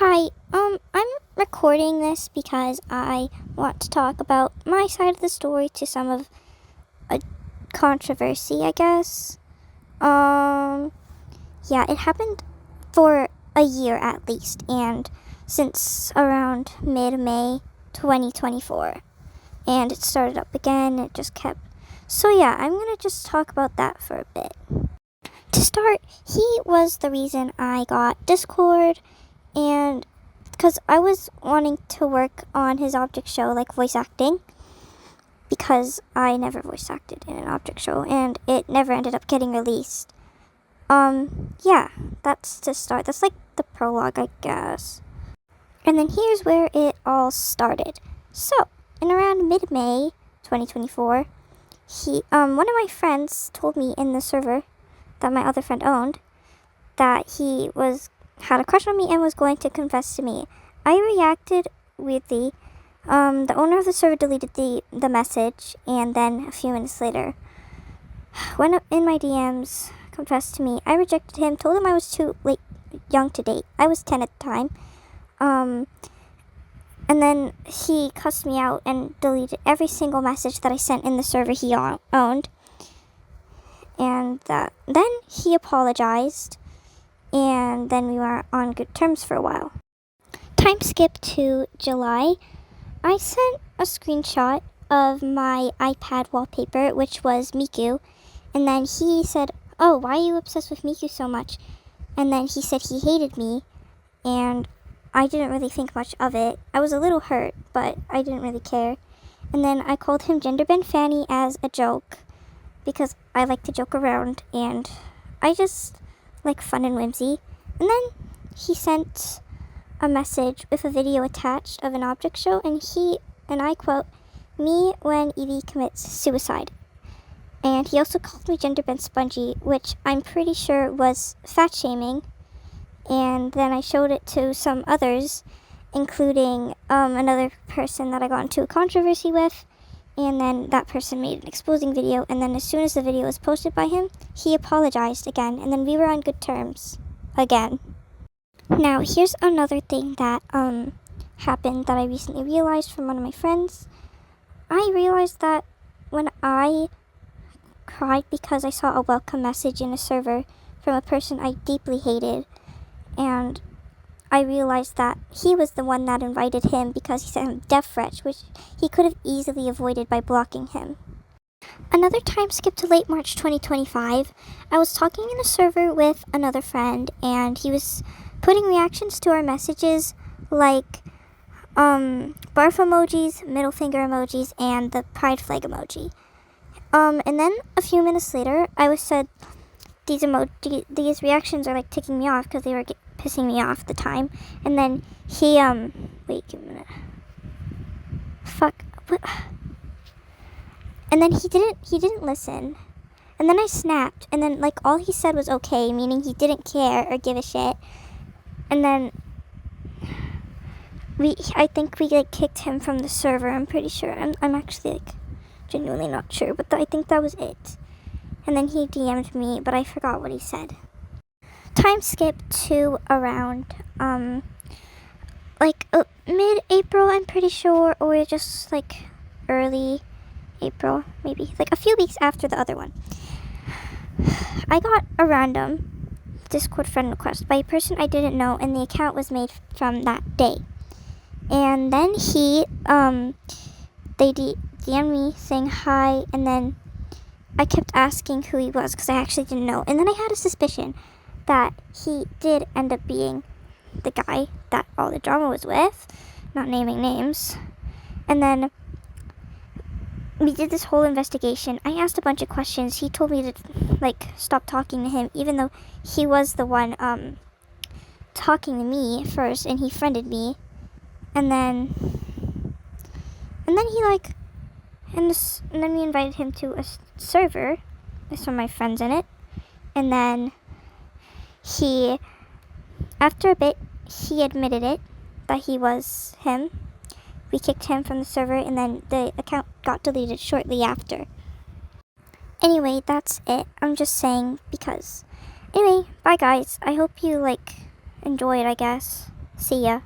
Hi, I'm recording this because I want to talk about my side of the story to some of a controversy, I guess. Yeah, it happened for a year at least, and since around mid-May 2024. And it started up again, it just kept. So yeah, I'm gonna just talk about that for a bit. To start, he was the reason I got Discord, and because I was wanting to work on his object show, like voice acting, because I never voice acted in an object show, and it never ended up getting released. Yeah, that's to start. That's like the prologue, I guess. And then here's where it all started. So, in around mid-May 2024, one of my friends told me in the server that my other friend owned that he had a crush on me and was going to confess to me. I reacted weirdly. The owner of the server deleted the message, and then a few minutes later went up in my DMs, confessed to me. I rejected him, told him I was too young to date. I was 10 at the time. And then he cussed me out and deleted every single message that I sent in the server he owned. And then he apologized, and then we were on good terms for a while. Time skip to July. I sent a screenshot of my iPad wallpaper, which was Miku, and then he said, "Oh, why are you obsessed with Miku so much?" And then he said he hated me, and I didn't really think much of it. I was a little hurt, but I didn't really care. And then I called him Genderbend Fanny as a joke, because I like to joke around, and I just like fun and whimsy. And then he sent a message with a video attached of an object show, and I quote, "Me when Evie commits suicide." And he also called me Genderbend Spongy, which I'm pretty sure was fat shaming. And then I showed it to some others, including another person that I got into a controversy with. And then that person made an exposing video, and then as soon as the video was posted by him, he apologized again, and then we were on good terms again. Now, here's another thing that happened that I recently realized from one of my friends. I realized that when I cried because I saw a welcome message in a server from a person I deeply hated, and I realized that he was the one that invited him because he sent him death threats, which he could have easily avoided by blocking him. Another time skip to late March 2025, I was talking in a server with another friend, and he was putting reactions to our messages like barf emojis, middle finger emojis, and the pride flag emoji. And then a few minutes later, I was said these reactions are like ticking me off because they were pissing me off at the time. And then he wait, give me a minute. Fuck. What? And then he didn't listen. And then I snapped, and then like all he said was okay, meaning he didn't care or give a shit. And then I think we like kicked him from the server. I'm pretty sure. I'm actually like genuinely not sure, but I think that was it. And then he DM'd me, but I forgot what he said. Time skip to around mid-April, I'm pretty sure, or just like early April, maybe like a few weeks after the other one. I got a random Discord friend request by a person I didn't know, and the account was made from that day. And then they DM'd me saying hi, and then I kept asking who he was because I actually didn't know. And then I had a suspicion that he did end up being the guy that all the drama was with, not naming names. And then we did this whole investigation. I asked a bunch of questions. He told me to stop talking to him, even though he was the one talking to me first, and he friended me. And then we invited him to a server with some of my friends in it. And then after a bit, he admitted it, that he was him. We kicked him from the server, and then the account got deleted shortly after. Anyway, that's it. I'm just saying because. Anyway, bye guys. I hope you enjoyed, I guess. See ya.